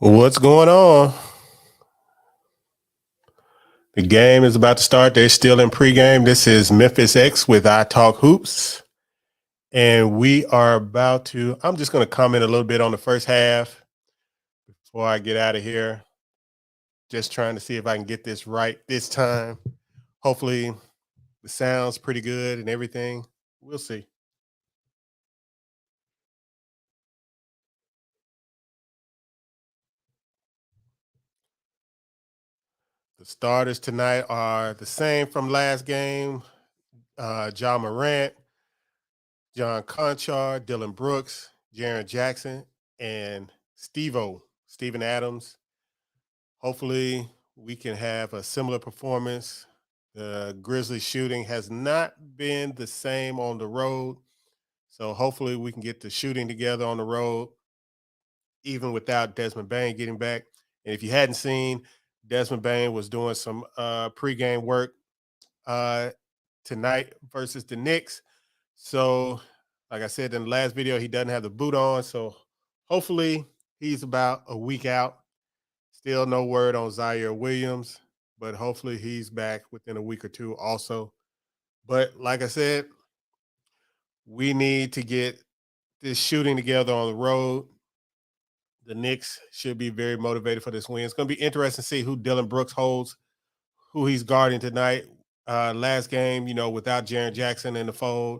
What's going on? The game is about to start. They're still in pregame. This is Memphis X with I Talk Hoops. And we are about to, I'm just going to comment a little bit on the first half before I get out of here. Just trying to see if I can get this right this time. Hopefully, the sound's pretty good and everything. We'll see. The starters tonight are the same from last game. John Morant, John Conchar, Dylan Brooks, Jaren Jackson, and Steven Adams. Hopefully, we can have a similar performance. The Grizzlies shooting has not been the same on the road. So hopefully we can get the shooting together on the road, even without Desmond Bain getting back. And if you hadn't seen, Desmond Bain was doing some pregame work uh, tonight versus the Knicks. So, like I said in the last video, he doesn't have the boot on. So, hopefully, he's about a week out. Still no word on Zaire Williams, but hopefully he's back within a week or two also. But like I said, we need to get this shooting together on the road. The Knicks should be very motivated for this win. It's going to be interesting to see who Dylan Brooks holds, who he's guarding tonight. Last game, without Jaren Jackson in the fold,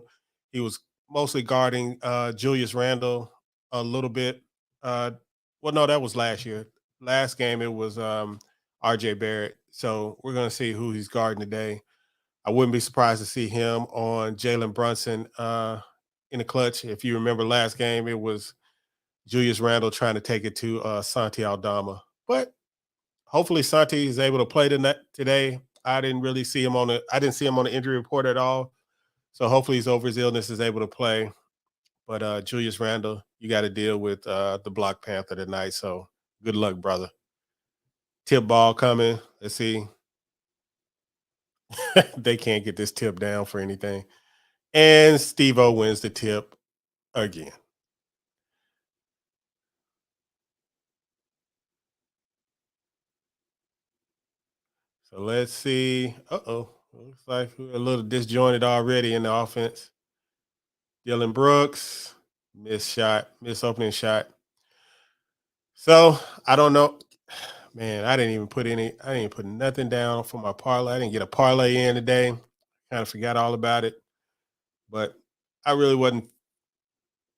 he was mostly guarding Julius Randle a little bit. Well, no, that was last year. Last game, it was RJ Barrett. So we're going to see who he's guarding today. I wouldn't be surprised to see him on Jalen Brunson in the clutch. If you remember last game, it was Julius Randle trying to take it to Santi Aldama. But hopefully Santi is able to play today. I didn't see him on the injury report at all. So hopefully he's over his illness, is able to play. But Julius Randle, you got to deal with the Black Panther tonight. So good luck, brother. Tip ball coming. Let's see. They can't get this tip down for anything. And Steve-O wins the tip again. So let's see. Looks like we're a little disjointed already in the offense. Dylan Brooks, miss opening shot. So I don't know. Man, I didn't even put nothing down for my parlay. I didn't get a parlay in today. Kind of forgot all about it. But I really wasn't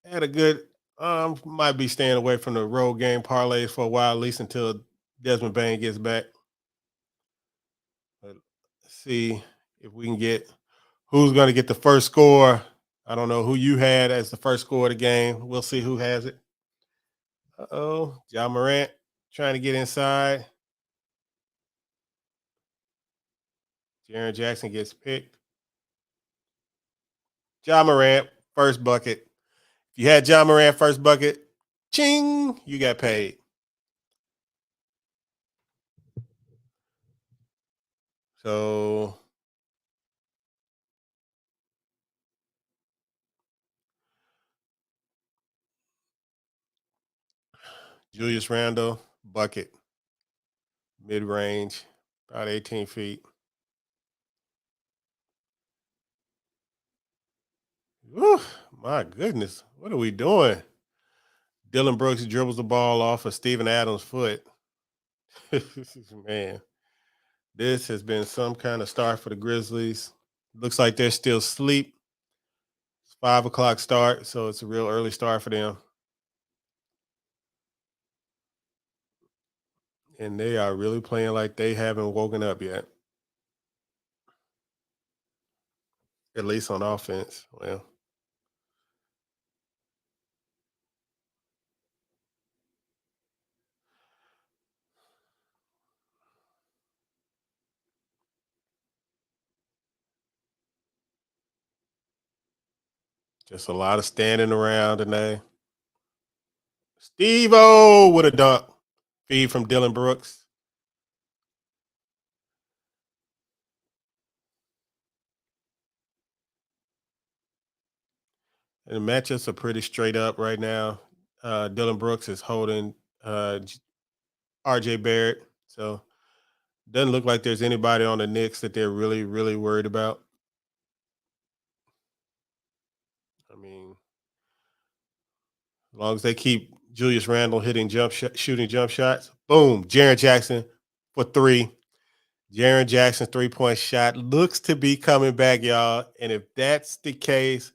had a good might be staying away from the road game parlays for a while, at least until Desmond Bain gets back. But let's see if we can get who's going to get the first score. I don't know who you had as the first score of the game. We'll see who has it. John Morant trying to get inside. Jaren Jackson gets picked. John Morant, first bucket. If you had John Morant first bucket, ching, you got paid. So Julius Randle, bucket, mid range, about 18 feet. Whew, my goodness, what are we doing? Dylan Brooks dribbles the ball off of Steven Adams' foot. Man, this has been some kind of start for the Grizzlies. Looks like they're still asleep. It's 5 o'clock start, so it's a real early start for them. And they are really playing like they haven't woken up yet. At least on offense. Well, just a lot of standing around today. Steve-O with a dunk. Feed from Dylan Brooks. And the matchups are pretty straight up right now. Dylan Brooks is holding RJ Barrett. So doesn't look like there's anybody on the Knicks that they're really, really worried about. I mean, as long as they keep Julius Randle hitting shooting jump shots, boom, Jaren Jackson for three. Jaren Jackson's 3-point shot looks to be coming back, y'all. And if that's the case,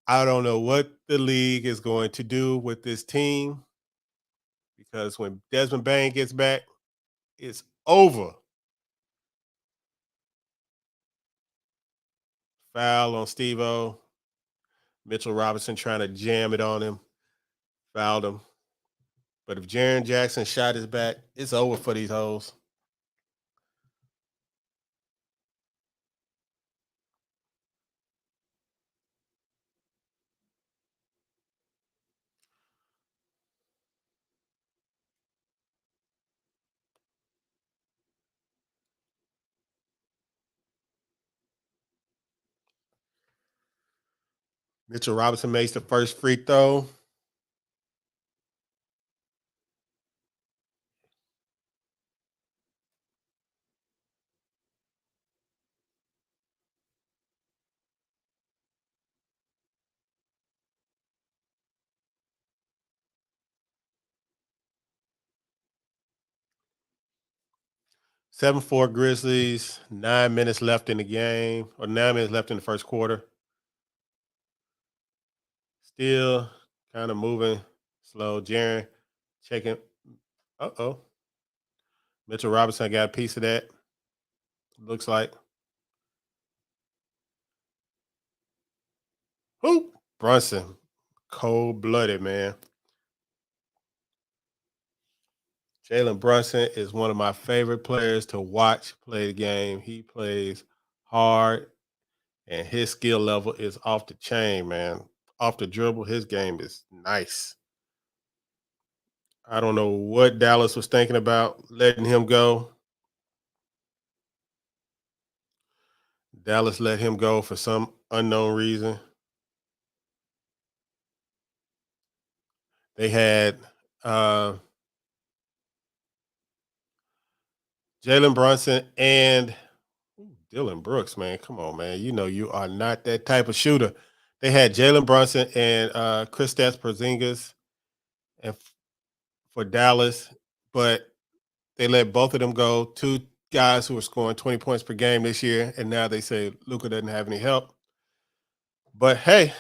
I don't know what the league is going to do with this team because when Desmond Bain gets back, it's over. Foul on Steve-O. Mitchell Robinson trying to jam it on him. Fouled him. But if Jaren Jackson shot is back, it's over for these hoes. Mitchell Robinson makes the first free throw. Seven four Grizzlies. 9 minutes left in the game, or 9 minutes left in the first quarter. Still kind of moving slow. Jaren checking. Uh-oh. Mitchell Robinson got a piece of that. Looks like. Who? Brunson. Cold-blooded, man. Jalen Brunson is one of my favorite players to watch play the game. He plays hard, and his skill level is off the chain, man. Off the dribble, his game is nice. I don't know what Dallas was thinking about letting him go. Dallas let him go for some unknown reason. They had uh, Jalen Brunson and Dylan Brooks, man. Come on, man. You know you are not that type of shooter. They had Jalen Brunson and Kristaps Porzingis and for Dallas, but they let both of them go. Two guys who were scoring 20 points per game this year, and now they say Luka doesn't have any help. But hey,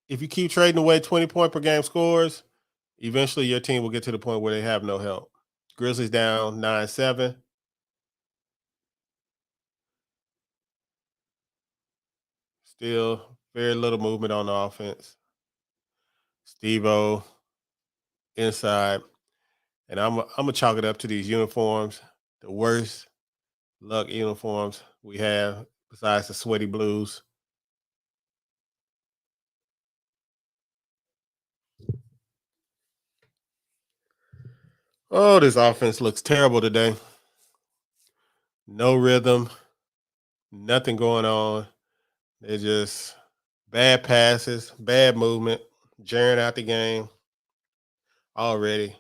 if you keep trading away 20-point per game scores, eventually your team will get to the point where they have no help. Grizzlies down 9-7. Still very little movement on the offense. Steve-O inside. And I'm gonna chalk it up to these uniforms. The worst luck uniforms we have besides the sweaty blues. Oh, this offense looks terrible today. No rhythm, nothing going on. They're just bad passes, bad movement. Jaren out the game already.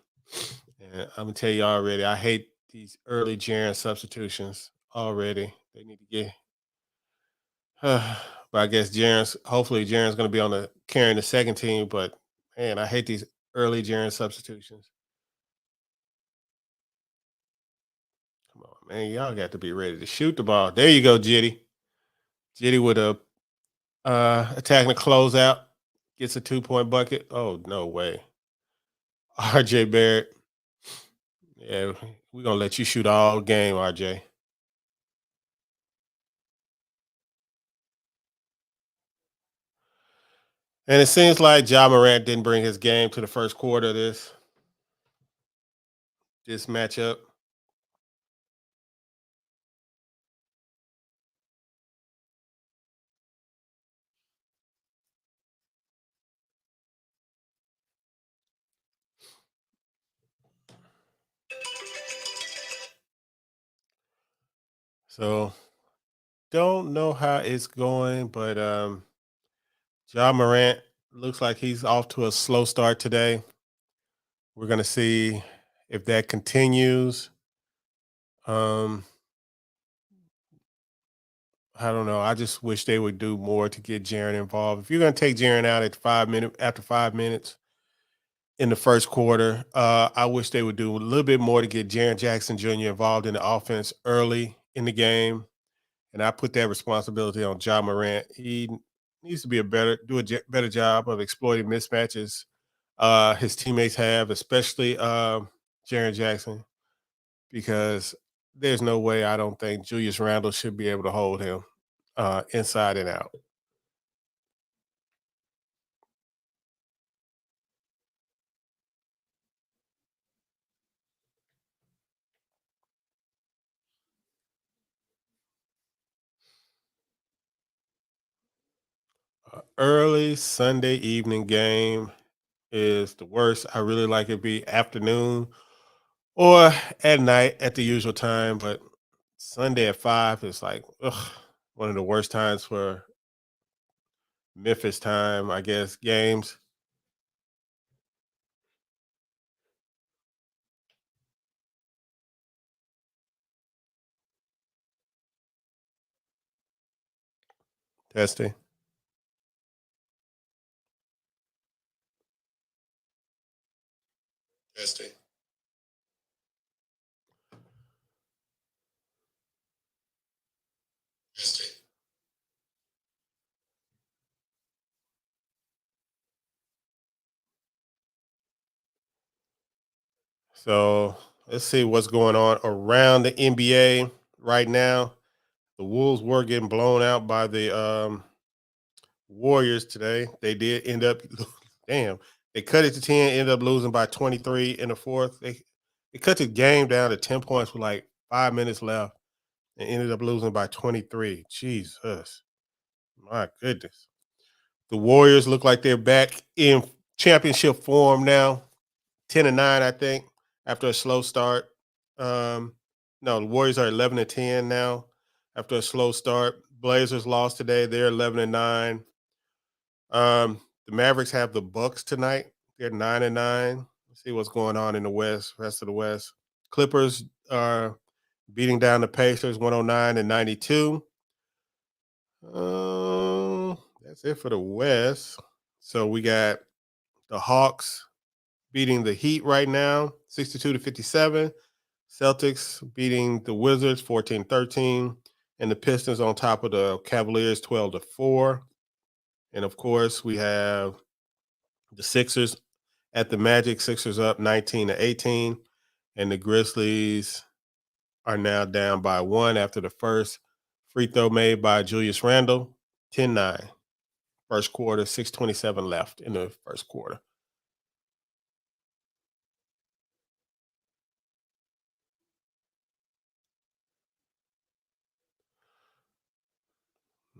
And I'm gonna tell you already, I hate these early Jaren substitutions already. They need to get but I guess hopefully Jaren's gonna be on the carrying the second team, but man, I hate these early Jaren substitutions. Come on, man. Y'all got to be ready to shoot the ball. There you go, Jitty. Jitty with a attacking the closeout, gets a 2-point bucket. Oh, no way. RJ Barrett. Yeah, we're gonna let you shoot all game, RJ. And it seems like Ja Morant didn't bring his game to the first quarter of this matchup. So don't know how it's going, but Ja Morant looks like he's off to a slow start today. We're gonna see If that continues, um, I don't know. I just wish they would do more to get Jaren involved. If you're gonna take Jaren out at 5 minutes after 5 minutes in the first quarter, I wish they would do a little bit more to get Jaren Jackson Jr. involved in the offense early in the game. And I put that responsibility on John Morant. He needs to be better job of exploiting mismatches his teammates have, especially Jaren Jackson, because there's no way I don't think Julius Randle should be able to hold him inside and out. Early Sunday evening game is the worst. I really like it be afternoon or at night at the usual time, but Sunday at 5 is like one of the worst times for Memphis time, I guess, games. Testing. Testing. Testing. So let's see what's going on around the NBA right now. The Wolves were getting blown out by the Warriors today. They did end up, damn, they cut it to 10, ended up losing by 23 in the fourth. They cut the game down to 10 points with like 5 minutes left and ended up losing by 23. Jesus, my goodness. The Warriors look like they're back in championship form now, 10-9, I think, after a slow start. Um, no, the Warriors are 11-10 now after a slow start. Blazers lost today; they're 11-9. The Mavericks have the Bucks tonight. They're 9-9. Let's see what's going on in the West, rest of the West. Clippers are beating down the Pacers 109-92. That's it for the West. So we got the Hawks beating the Heat right now, 62-57. Celtics beating the Wizards 14-13. And the Pistons on top of the Cavaliers 12-4. And of course, we have the Sixers at the Magic. Sixers up 19-18. And the Grizzlies are now down by one after the first free throw made by Julius Randle. 10-9. First quarter, 6:27 left in the first quarter.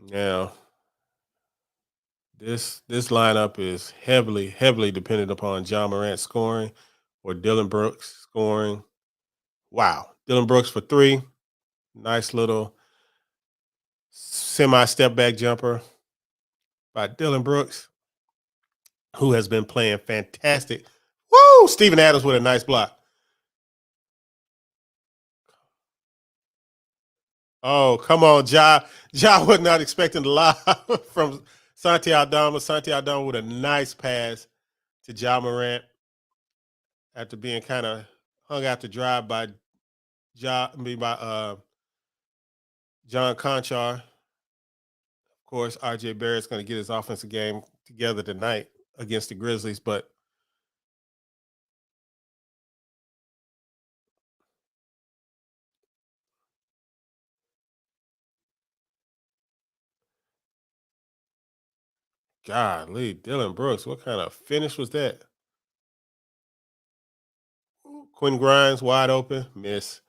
Now, this lineup is heavily dependent upon John Morant scoring or Dylan Brooks scoring. Wow. Dylan Brooks for three. Nice little semi step back jumper by Dylan Brooks, who has been playing fantastic. Woo! Steven Adams with a nice block. Oh, come on, Ja. Ja was not expecting a lot from Santi Aldama. Santi Aldama with a nice pass to Ja Morant after being kind of hung out to dry by John Conchar. Of course, RJ Barrett's going to get his offensive game together tonight against the Grizzlies, but golly, Dylan Brooks, what kind of finish was that? Quinn Grimes wide open, miss.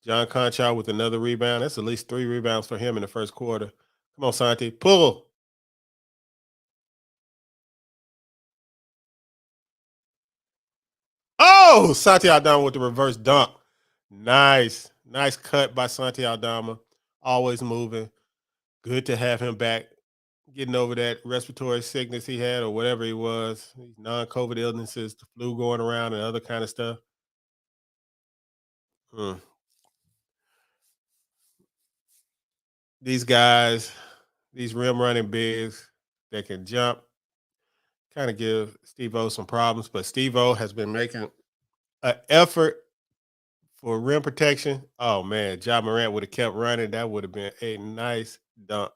John Conchar with another rebound. That's at least three rebounds for him in the first quarter. Come on, Santi, pull. Oh, Santi Aldama with the reverse dunk. Nice cut by Santi Aldama. Always moving. Good to have him back, getting over that respiratory sickness he had or whatever he was, non-COVID illnesses, the flu going around and other kind of stuff. Mm. These guys, these rim running bigs that can jump, kind of give Steve O some problems. But Steve O has been making an effort for rim protection. Oh man, Ja Morant would have kept running. That would have been a nice dunk.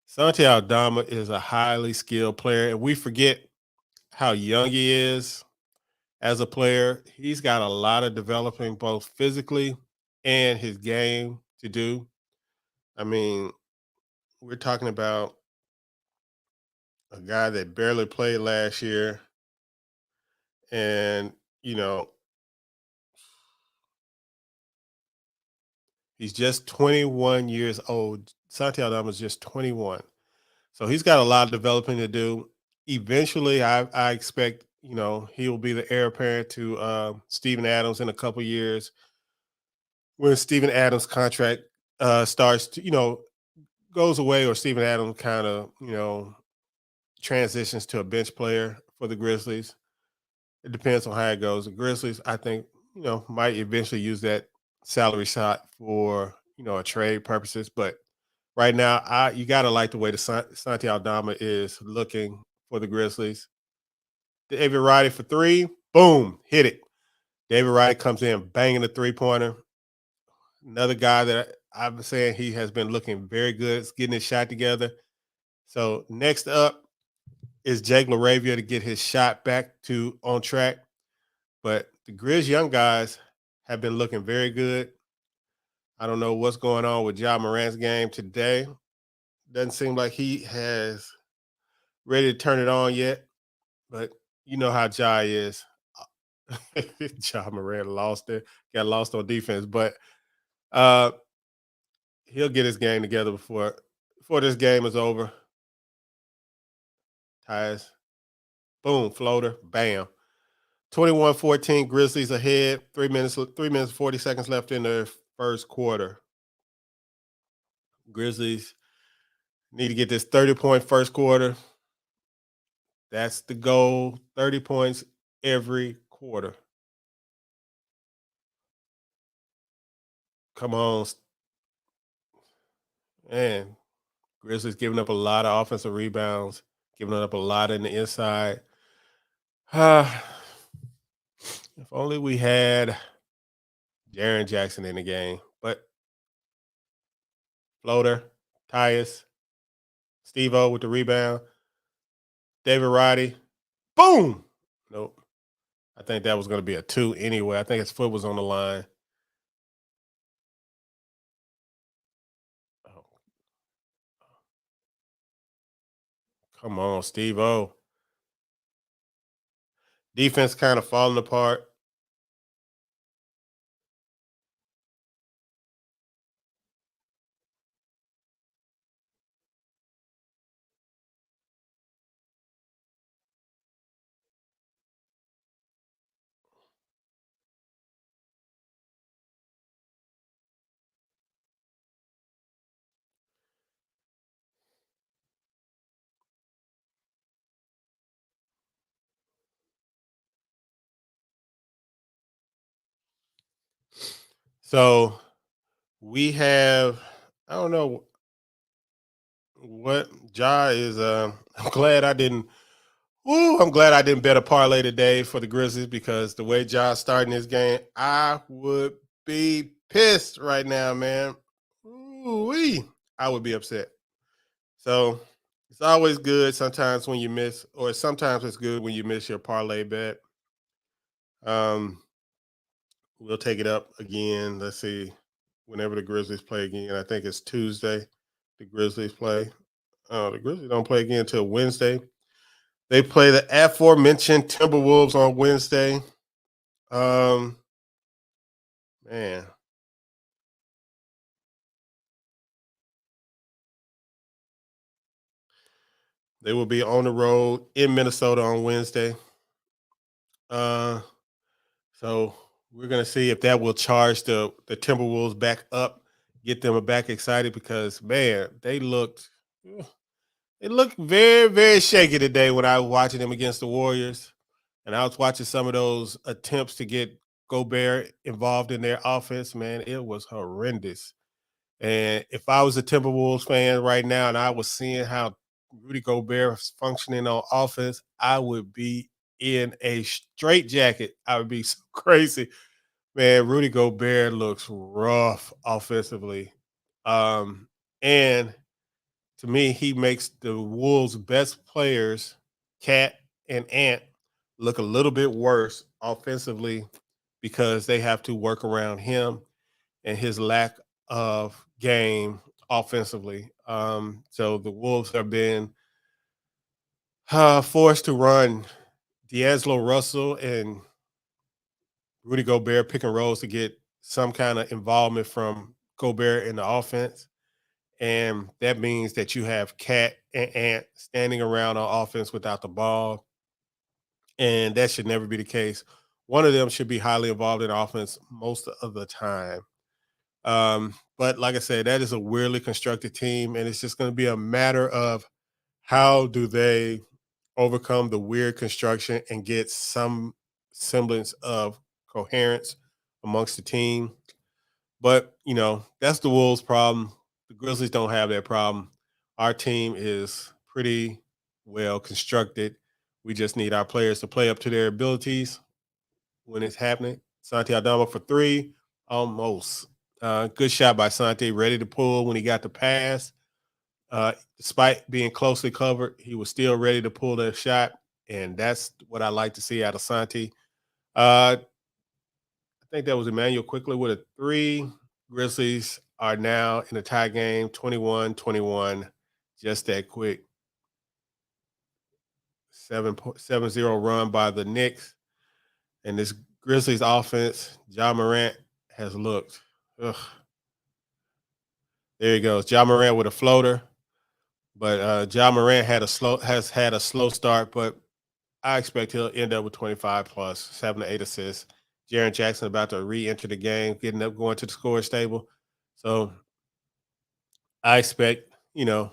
Santi Aldama is a highly skilled player, and we forget how young he is as a player. He's got a lot of developing both physically and his game to do. I mean, we're talking about a guy that barely played last year, and you know, he's just 21 years old. Santi Aldama is just 21. So he's got a lot of developing to do. Eventually, I expect he will be the heir apparent to Steven Adams in a couple years when Steven Adams' contract starts to goes away, or Steven Adams kind of transitions to a bench player for the Grizzlies. It depends on how it goes. The Grizzlies, I think, might eventually use that salary shot for a trade purposes, but right now, you gotta like the way the Santi Aldama is looking for the Grizzlies. David Roddy for three, boom, hit it. David Roddy comes in banging the 3-pointer. Another guy that I've been saying he has been looking very good, getting his shot together. So next up is Jake LaRavia to get his shot back to on track. But the Grizz young guys have been looking very good. I don't know what's going on with Ja Morant's game today. Doesn't seem like he has ready to turn it on yet, but you know how Ja is. Ja Morant lost it, got lost on defense, but uh, he'll get his game together before this game is over. Ties, boom, floater, bam. 21-14, Grizzlies ahead. 3 minutes, 40 seconds left in the first quarter. Grizzlies need to get this 30-point first quarter. That's the goal. 30 points every quarter. Come on, man. Grizzlies giving up a lot of offensive rebounds, giving up a lot in the inside. If only we had Jaren Jackson in the game. But floater, Tyus, Steve-O with the rebound, David Roddy, boom. Nope. I think that was going to be a 2 anyway. I think his foot was on the line. Oh, come on, Steve-O. Defense kind of falling apart. So we have, I don't know what Ja is. I'm glad I didn't. Ooh, I'm glad I didn't bet a parlay today for the Grizzlies, because the way Ja's starting this game, I would be pissed right now, man. Ooh-wee. I would be upset. So it's always good sometimes when you miss, or sometimes it's good when you miss your parlay bet. Um, we'll take it up again. Let's see, whenever the Grizzlies play again. I think it's Tuesday. The Grizzlies play. The Grizzlies don't play again until Wednesday. They play the aforementioned Timberwolves on Wednesday. Um, man, they will be on the road in Minnesota on Wednesday. Uh, so we're gonna see if that will charge the Timberwolves back up, get them back excited, because man, they looked very, very shaky today when I was watching them against the Warriors, and I was watching some of those attempts to get Gobert involved in their offense, man, it was horrendous. And if I was a Timberwolves fan right now and I was seeing how Rudy Gobert was functioning on offense, I would be in a straitjacket. I would be so crazy. Man, Rudy Gobert looks rough offensively. And to me, he makes the Wolves' best players, Cat and Ant, look a little bit worse offensively because they have to work around him and his lack of game offensively. So the Wolves have been forced to run D'Angelo Russell and Rudy Gobert pick and rolls to get some kind of involvement from Gobert in the offense. And that means that you have Cat and Ant standing around on offense without the ball. And that should never be the case. One of them should be highly involved in offense most of the time. But like I said, that is a weirdly constructed team, and it's just going to be a matter of how do they overcome the weird construction and get some semblance of coherence amongst the team. But that's the Wolves' problem. The Grizzlies don't have that problem. Our team is pretty well constructed. We just need our players to play up to their abilities when it's happening. Santi Aldama for three, almost. Good shot by Santi, ready to pull when he got the pass. Despite being closely covered, he was still ready to pull that shot, and that's what I like to see out of Santi. I think that was Emmanuel quickly with a three. Grizzlies are now in a tie game, 21-21, just that quick. 7-0 run by the Knicks. And this Grizzlies offense, Ja Morant has looked. Ugh. There he goes. Ja Morant with a floater. But Ja Morant has had a slow start, but I expect he'll end up with 25 plus, 7 to 8 assists. Jaren Jackson about to re-enter the game, getting up, going to the scorer's table. So I expect, Jaren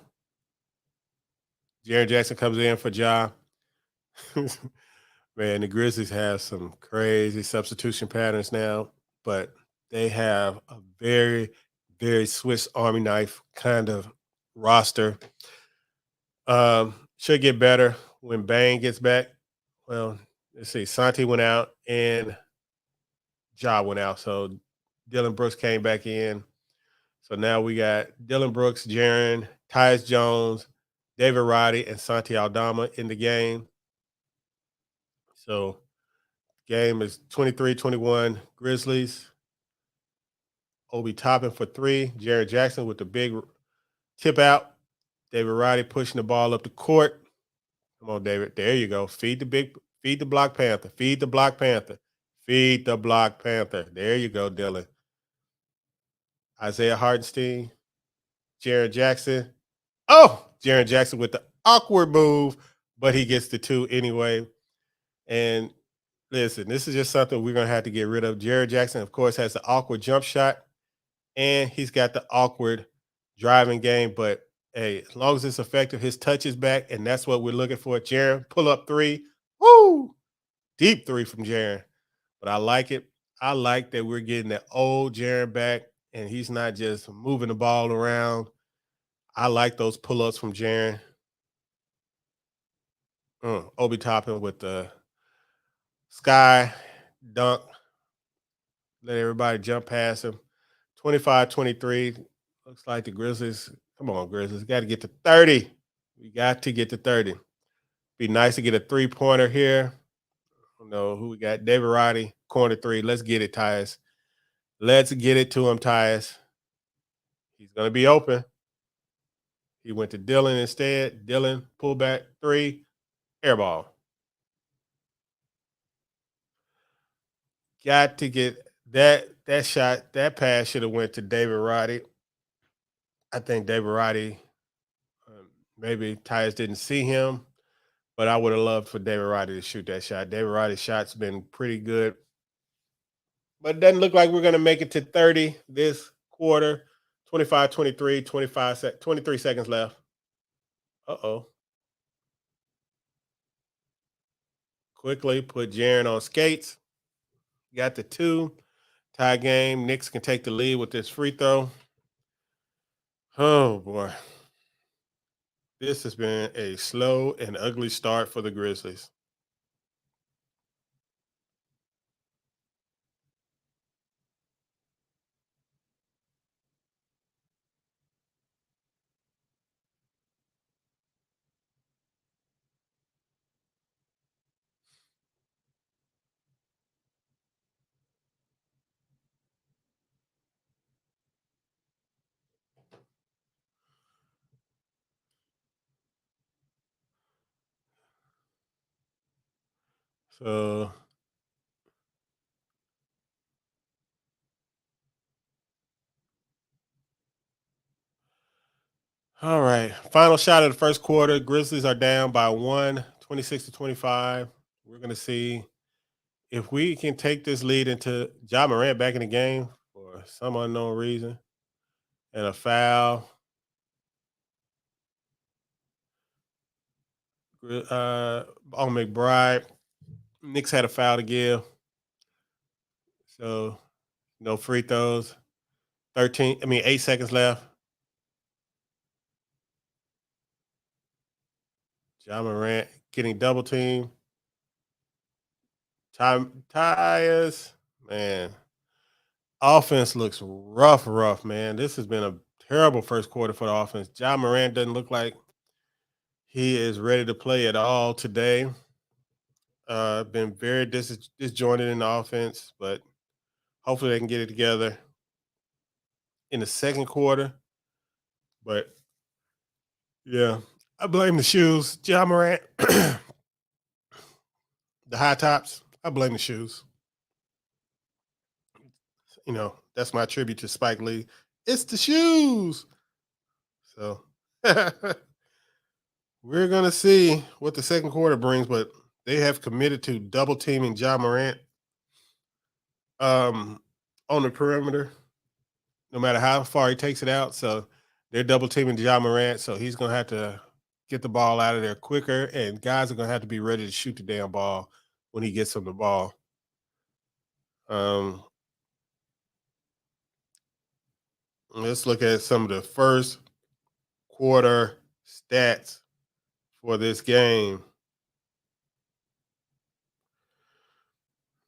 Jackson comes in for Ja. Man, the Grizzlies have some crazy substitution patterns now, but they have a very, very Swiss Army knife kind of roster. Should get better when Bane gets back. Well, let's see. Santi went out and Ja went out. So Dylan Brooks came back in. So now we got Dylan Brooks, Jaren, Tyus Jones, David Roddy, and Santi Aldama in the game. So game is 23-21 Grizzlies. Obi Toppin for three. Jared Jackson with the big tip out. David Roddy pushing the ball up the court. Come on, David. There you go. Feed the Black Panther. Feed the Black Panther. Feed the Black Panther. There you go, Dylan. Isaiah Hartenstein. Jared Jackson. Oh, Jared Jackson with the awkward move, but he gets the two anyway. And listen, this is just something we're going to have to get rid of. Jared Jackson, of course, has the awkward jump shot, and he's got the awkward driving game. But hey, as long as it's effective, his touch is back, and that's what we're looking for. Jaron, pull up three. Woo! Deep three from Jaron. But I like it. I like that we're getting that old Jaron back, and he's not just moving the ball around. I like those pull-ups from Jaron. Obi Toppin with the sky dunk. Let everybody jump past him. 25-23. Looks like the Grizzlies. Come on, Grizzlies. Got to get to 30. We got to get to 30. Be nice to get a three-pointer here. I don't know who we got. David Roddy, corner three. Let's get it, Tyus. Let's get it to him, Tyus. He's going to be open. He went to Dylan instead. Dylan, pull back three. Air ball. Got to get that shot. That pass should have went to David Roddy. I think David Roddy, maybe Tyus didn't see him, but I would have loved for David Roddy to shoot that shot. David Roddy's shot's been pretty good, but it doesn't look like we're going to make it to 30 this quarter. 25-23, 23 seconds left. Uh-oh. Quickly put Jaren on skates. got the two. Tie game. Knicks can take the lead with this free throw. Oh boy. This has been a slow and ugly start for the Grizzlies. So, all right. Final shot of the first quarter. Grizzlies are down by one, 26-25. We're going to see if we can take this lead into Ja Morant back in the game for some unknown reason and a foul. On McBride. Knicks had a foul to give. So no free throws. 8 seconds left. Ja Morant getting double team. Tyus, man. Offense looks rough, man. This has been a terrible first quarter for the offense. Ja Morant doesn't look like he is ready to play at all today. Been very disjointed in the offense, but hopefully they can get it together in the second quarter. But yeah, I blame the shoes. Ja Morant, the high tops. I blame the shoes. That's my tribute to Spike Lee. It's the shoes. So we're gonna see what the second quarter brings, but they have committed to double teaming Ja Morant um, on the perimeter, no matter how far he takes it out. So they're double teaming Ja Morant, so he's gonna have to get the ball out of there quicker, and guys are gonna have to be ready to shoot the damn ball when he gets them the ball. Um, let's look at some of the first quarter stats for this game.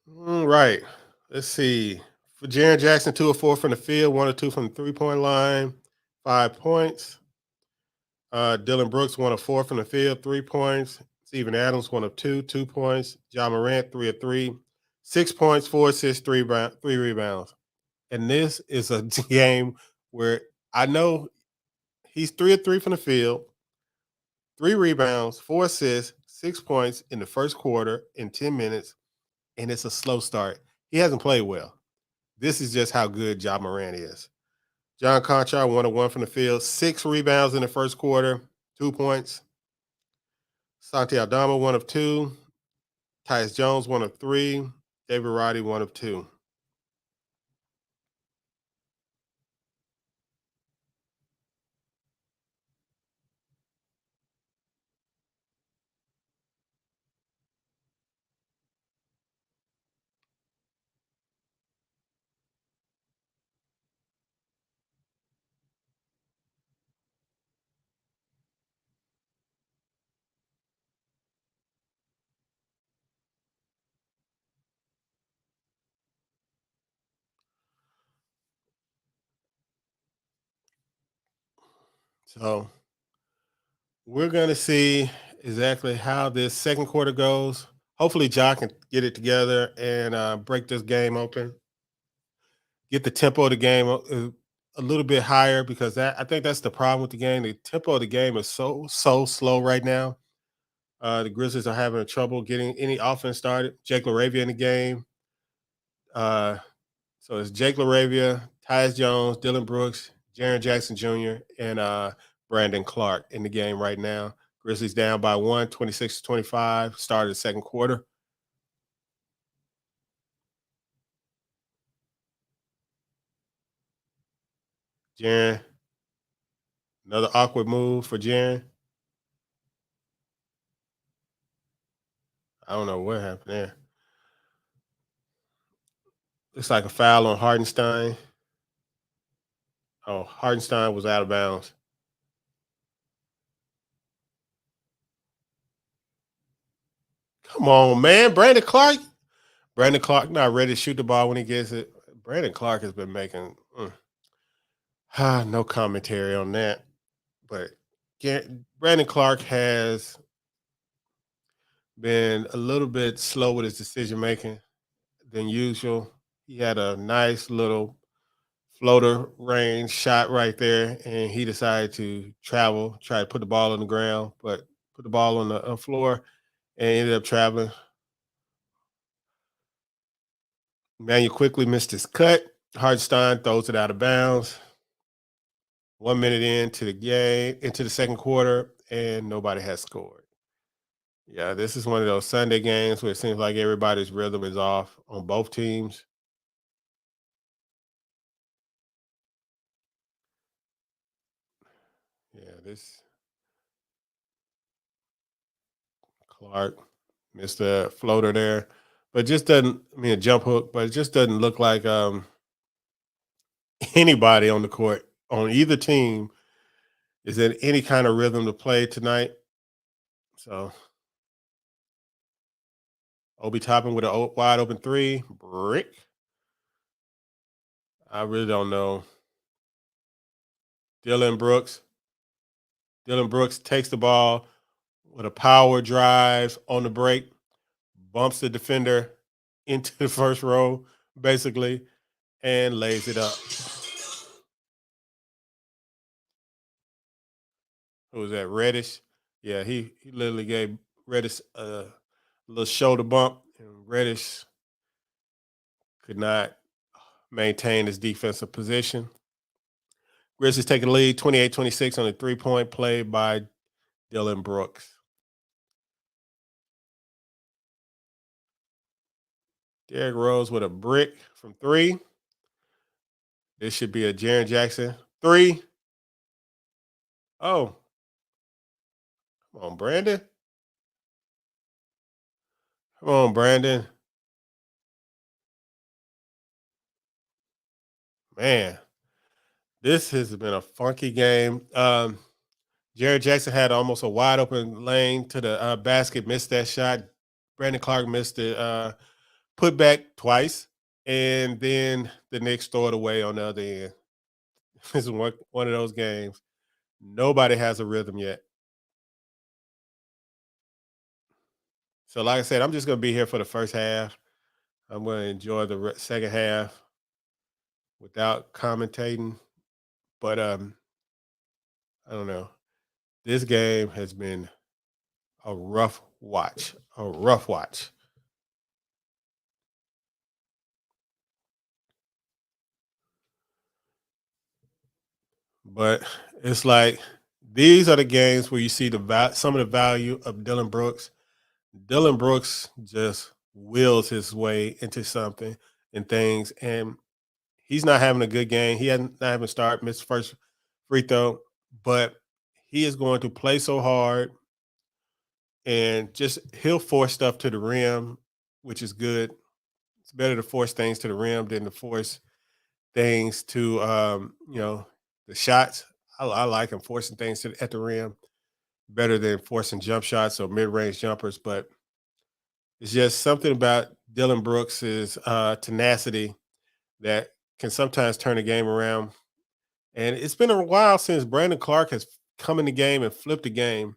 Right. Let's see. For Jaren Jackson, 2 of 4 from the field, 1 of 2 from the 3-point line, 5 points. Dylan Brooks, 1 of 4 from the field, 3 points. Steven Adams, 1 of 2, 2 points. John Morant, 3 of 3, 6 points, 4 assists, three rebounds. And this is a game where I know he's 3 of 3 from the field, 3 rebounds, 4 assists, 6 points in the first quarter in 10 minutes, and it's a slow start. He hasn't played well. This is just how good Ja Morant is. John Conchar, 1 of 1 from the field, 6 rebounds in the first quarter, 2 points. Santi Aldama, 1 of 2. Tyus Jones, 1 of 3. David Roddy, 1 of 2. So we're going to see exactly how this second quarter goes. Hopefully, Ja can get it together and break this game open, get the tempo of the game a little bit higher because I think that's the problem with the game. The tempo of the game is so slow right now. The Grizzlies are having trouble getting any offense started. Jake LaRavia in the game. Uh, so it's Jake LaRavia, Tyus Jones, Dylan Brooks, Jaren Jackson Jr., and Brandon Clark in the game right now. Grizzlies down by 1, 26-25. Started the second quarter. Jaren, another awkward move for Jaren. I don't know what happened there. Looks like a foul on Hardenstein. Oh, Hardenstein was out of bounds. Come on, man. Brandon Clark not ready to shoot the ball when he gets it. Brandon Clark has been making no commentary on that. But Brandon Clark has been a little bit slow with his decision making than usual. He had a nice little floater range shot right there, and he decided to travel, try to put the ball on the ground, but put the ball on the floor and ended up traveling. Manuel quickly missed his cut. Hartenstein throws it out of bounds. 1 minute into the game, into the second quarter, and nobody has scored. Yeah, this is one of those Sunday games where it seems like everybody's rhythm is off on both teams. Yeah, this Clark missed a floater there, but just doesn't. I mean, a jump hook, but it just doesn't look like anybody on the court on either team is in any kind of rhythm to play tonight. So Obi Toppin with a wide open three, brick. I really don't know. Dylan Brooks. Dylan Brooks takes the ball with a power drive on the break, bumps the defender into the first row, basically, and lays it up. Who was that? Reddish. Yeah, he literally gave Reddish a little shoulder bump, and Reddish could not maintain his defensive position. Grizzlies taking the lead 28-26 on a 3-point play by Dylan Brooks. Derrick Rose with a brick from three. This should be a Jaren Jackson three. Oh, come on, Brandon. Come on, Brandon. Man, this has been a funky game. Jared Jackson had almost a wide open lane to the basket, missed that shot. Brandon Clark missed it, put back twice, and then the Knicks throw it away on the other end. This is one of those games. Nobody has a rhythm yet. So, like I said, I'm just going to be here for the first half. I'm going to enjoy the second half without commentating. But I don't know. This game has been a rough watch. A rough watch. But it's like these are the games where you see some of the value of Dylan Brooks. Dylan Brooks just wills his way into something and things, and he's not having a good game. He hasn't not having a start, missed first free throw, but he is going to play so hard and just he'll force stuff to the rim, which is good. It's better to force things to the rim than to force things to the shots. I like him forcing things at the rim better than forcing jump shots or mid-range jumpers. But it's just something about Dylan Brooks's tenacity that can sometimes turn a game around. And it's been a while since Brandon Clark has come in the game and flipped the game.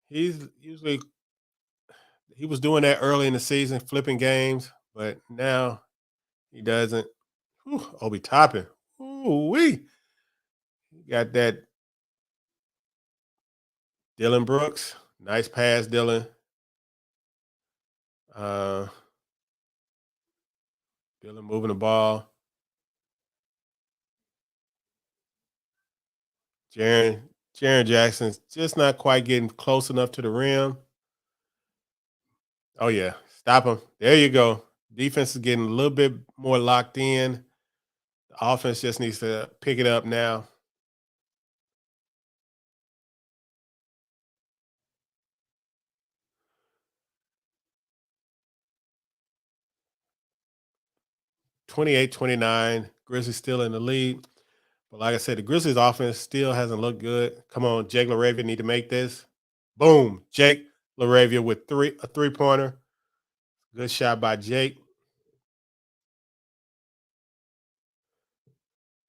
He's usually he was doing that early in the season, flipping games, but now he doesn't. Whew, Obi Toppin. Ooh wee. Got that Dylan Brooks. Nice pass, Dylan. Uh Dylan moving the ball. Jaron Jackson's just not quite getting close enough to the rim. Oh yeah. Stop him. There you go. Defense is getting a little bit more locked in. The offense just needs to pick it up now. 28-29. Grizzlies still in the lead. But like I said, the Grizzlies offense still hasn't looked good. Come on, Jake LaRavia need to make this. Boom. Jake LaRavia with a three-pointer. Good shot by Jake.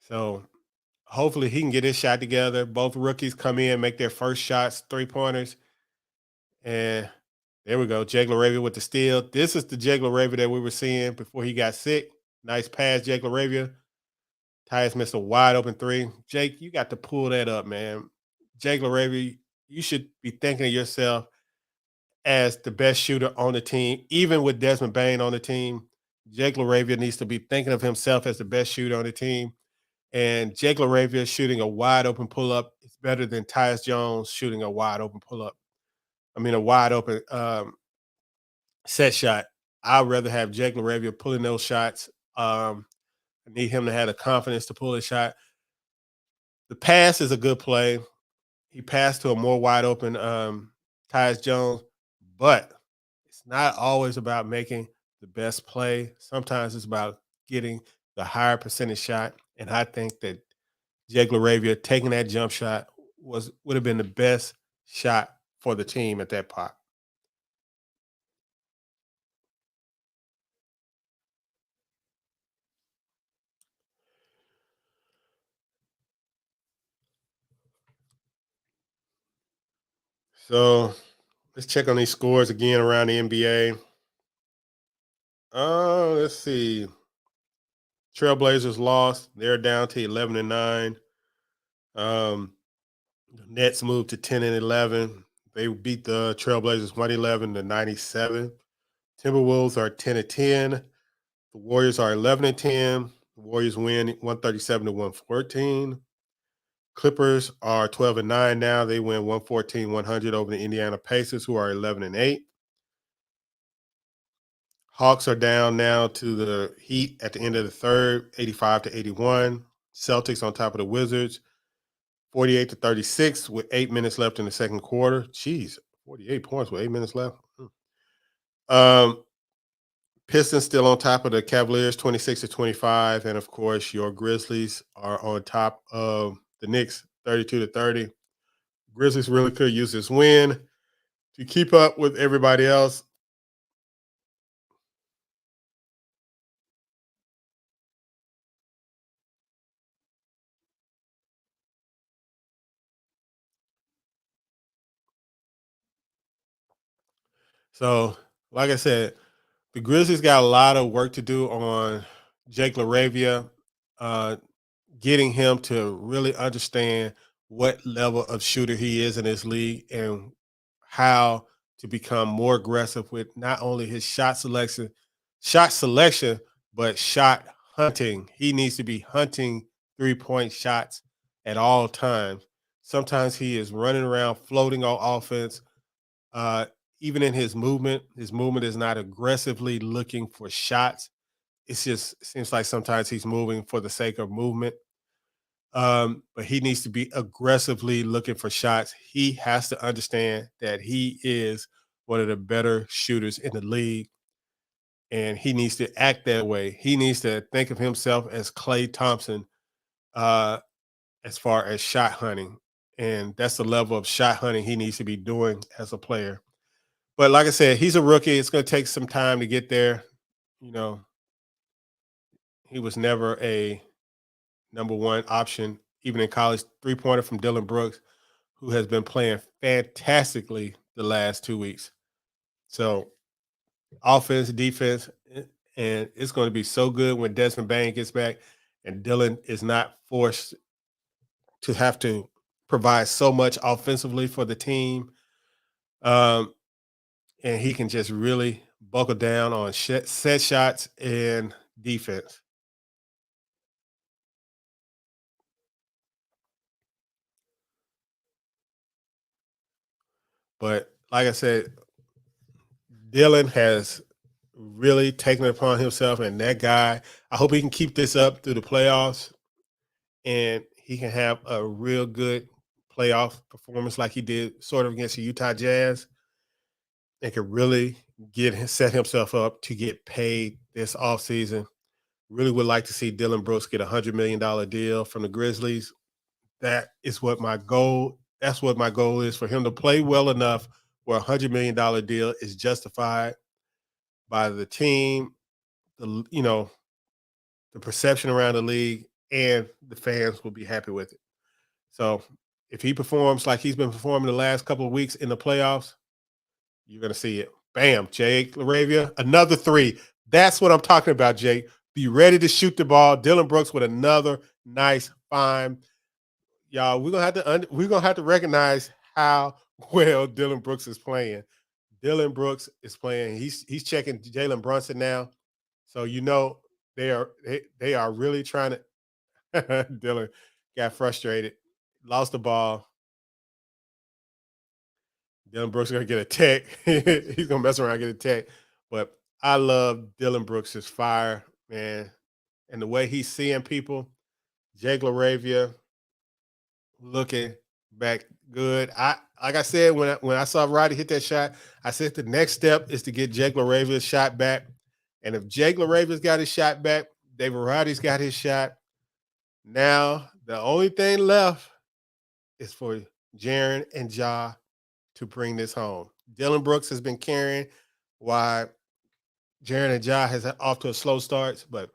So hopefully he can get his shot together. Both rookies come in, make their first shots, three-pointers. And there we go. Jake LaRavia with the steal. This is the Jake LaRavia that we were seeing before he got sick. Nice pass, Jake LaRavia. Tyus missed a wide open three. Jake, you got to pull that up, man. Jake LaRavia, you should be thinking of yourself as the best shooter on the team, even with Desmond Bain on the team. Jake LaRavia needs to be thinking of himself as the best shooter on the team. And Jake LaRavia shooting a wide open pull up is better than Tyus Jones shooting a wide open pull up. I mean, a wide open set shot. I'd rather have Jake LaRavia pulling those shots. I need him to have the confidence to pull his shot. The pass is a good play. He passed to a more wide open Tyus Jones, but it's not always about making the best play. Sometimes it's about getting the higher percentage shot. And I think that Jake LaRavia taking that jump shot would have been the best shot for the team at that part. So let's check on these scores again around the NBA. Let's see. Trailblazers lost. They're down to 11-9. Um, the Nets moved to 10-11. They beat the Trailblazers 111-97. Timberwolves are 10-10. The Warriors are 11-10. The Warriors win 137-114. Clippers are 12-9 now. They win 114-100 over the Indiana Pacers, who are 11-8. Hawks are down now to the Heat at the end of the third, 85-81. Celtics on top of the Wizards, 48-36 with 8 minutes left in the second quarter. Jeez, 48 points with 8 minutes left. Um, Pistons still on top of the Cavaliers, 26-25. And of course, your Grizzlies are on top of the Knicks, 32-30. Grizzlies really could use this win to keep up with everybody else. So, like I said, the Grizzlies got a lot of work to do on Jake LaRavia, uh, getting him to really understand what level of shooter he is in this league and how to become more aggressive with not only his shot selection, but shot hunting. He needs to be hunting 3-point shots at all times. Sometimes he is running around floating on offense. Uh, Even in his movement is not aggressively looking for shots. It's just seems like sometimes he's moving for the sake of movement. But he needs to be aggressively looking for shots. He has to understand that he is one of the better shooters in the league, and he needs to act that way. He needs to think of himself as Klay Thompson, uh, as far as shot hunting, and that's the level of shot hunting he needs to be doing as a player. But like I said, he's a rookie. It's going to take some time to get there. You know, he was never a number one option, even in college. 3-pointer from Dylan Brooks, who has been playing fantastically the last 2 weeks. So, offense, defense, and it's going to be so good when Desmond Bain gets back and Dylan is not forced to have to provide so much offensively for the team. Um, and he can just really buckle down on set shots and defense. But like I said, Dylan has really taken it upon himself, and that guy, I hope he can keep this up through the playoffs and he can have a real good playoff performance like he did sort of against the Utah Jazz and can really set himself up to get paid this offseason. Really would like to see Dylan Brooks get $100 million deal from the Grizzlies. That is what my goal. That's what my goal is for him to play well enough where $100 million deal is justified by the team, the perception around the league, and the fans will be happy with it. So if he performs like he's been performing the last couple of weeks in the playoffs, you're gonna see it. Bam, Jake LaRavia, another three. That's what I'm talking about, Jake. Be ready to shoot the ball. Dylan Brooks with another nice find. Y'all, we're gonna have to recognize how well Dylan Brooks is playing. Dylan Brooks is playing. He's checking Jalen Brunson now, so they are really trying to. Dylan got frustrated, lost the ball. Dylan Brooks is gonna get a tech. He's gonna mess around and get a tech. But I love Dylan Brooks's fire, man, and the way he's seeing people. Jake LaRavia looking back good. I like I said when I saw Roddy hit that shot, I said the next step is to get Jake LaRavia's shot back. And if Jake LaRavia's got his shot back, David Roddy's got his shot. Now the only thing left is for Jaren and Ja to bring this home. Dylan Brooks has been carrying while Jaren and Ja has off to a slow start, but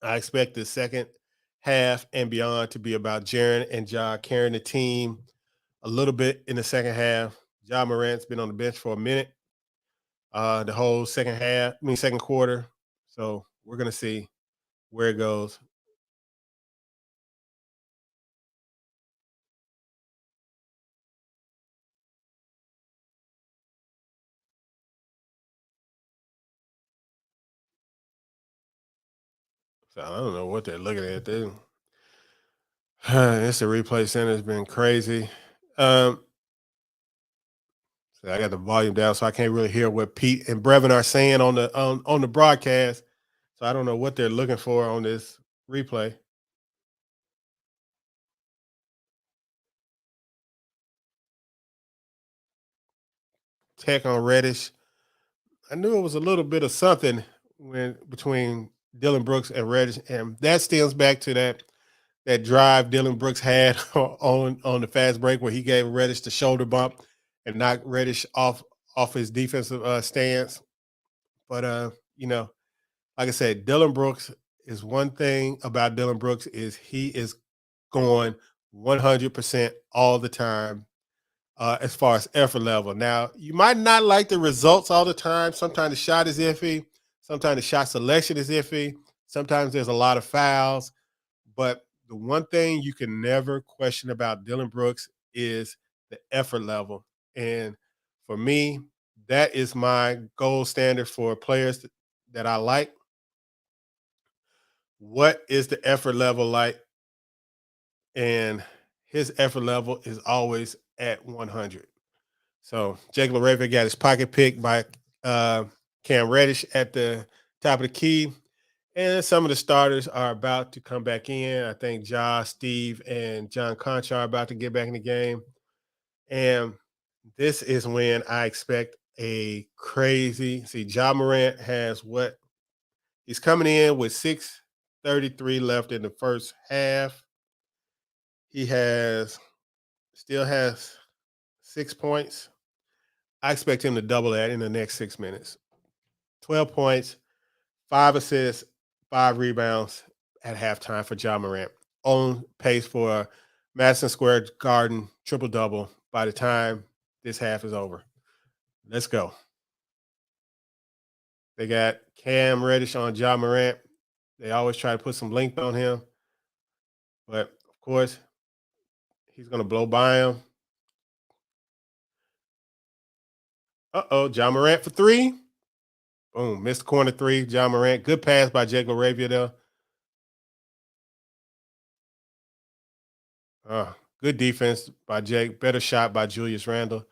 I expect the second half and beyond to be about Jaren and Ja carrying the team a little bit in the second half. Ja Morant's been on the bench for a minute, the whole second quarter. So we're gonna see where it goes. So I don't know what they're looking at. It's the replay center has been crazy. Um, so I got the volume down, so I can't really hear what Pete and Brevin are saying on the broadcast. So I don't know what they're looking for on this replay. Tech on Reddish. I knew it was a little bit of something when between Dylan Brooks and Reddish, and that stems back to that drive Dylan Brooks had on the fast break where he gave Reddish the shoulder bump and knocked Reddish off his defensive stance. But like I said, Dylan Brooks is one thing about Dylan Brooks is he is going 100% all the time as far as effort level. Now, you might not like the results all the time. Sometimes the shot is iffy. Sometimes the shot selection is iffy. Sometimes there's a lot of fouls. But the one thing you can never question about Dylan Brooks is the effort level. And for me, that is my gold standard for players that I like. What is the effort level like? And his effort level is always at 100. So Jake LaRavia got his pocket picked by Cam Reddish at the top of the key. And some of the starters are about to come back in. I think Ja, Steve, and John Conchar are about to get back in the game. And this is when I expect a crazy. See, Ja Morant has what? He's coming in with 6:33 left in the first half. He still has 6 points. I expect him to double that in the next 6 minutes. 12 points, 5 assists, 5 rebounds at halftime for Ja Morant. On pace for a Madison Square Garden triple double by the time this half is over. Let's go. They got Cam Reddish on Ja Morant. They always try to put some length on him, but of course, he's going to blow by him. Ja Morant for three. Boom, missed the corner three. Ja Morant, good pass by Jake LaRavia there. Good defense by Jake. Better shot by Julius Randle.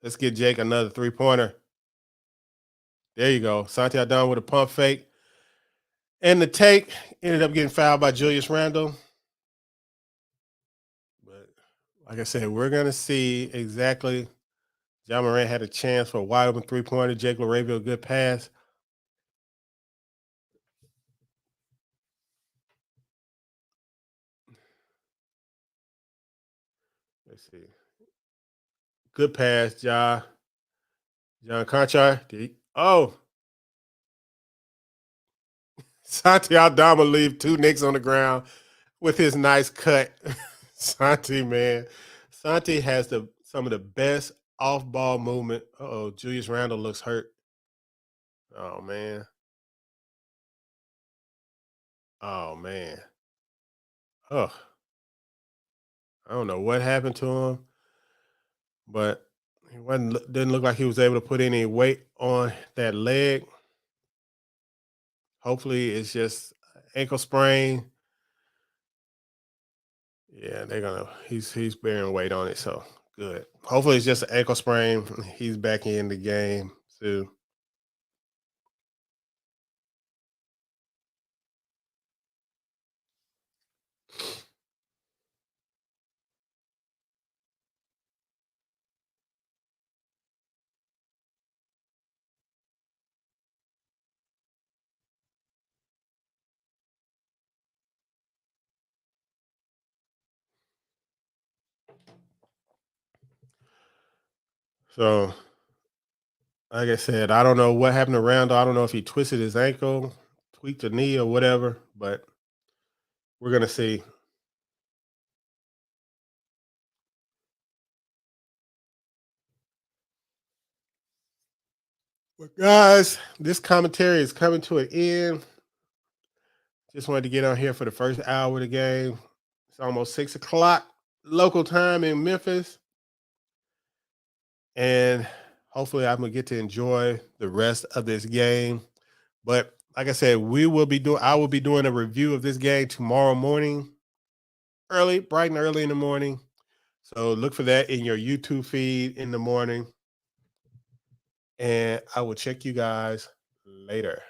Let's get Jake another 3-pointer. There you go. Santi done with a pump fake. And the take ended up getting fouled by Julius Randle. But like I said, we're going to see exactly John Morant had a chance for a wide open 3-pointer. Jake LaRavia, a good pass. Let's see. Good pass, John Conchar. Oh, Santi Aldama leave two Knicks on the ground with his nice cut. Santi, man. Santi has some of the best off-ball movement. Oh, Julius Randle looks hurt. Oh, man. Oh, man. Oh, I don't know what happened to him, but he didn't look like he was able to put any weight on that leg. Hopefully, it's just ankle sprain. Yeah, he's bearing weight on it, so good. Hopefully it's just an ankle sprain. He's back in the game too. So, like I said, I don't know what happened to Randall. I don't know if he twisted his ankle, tweaked a knee, or whatever, but we're gonna see. But guys, this commentary is coming to an end. Just wanted to get on here for the first hour of the game. It's almost 6 o'clock local time in Memphis. And hopefully I'm gonna get to enjoy the rest of this game. But like I said, I will be doing a review of this game tomorrow morning, bright and early in the morning. So look for that in your YouTube feed in the morning. And I will check you guys later.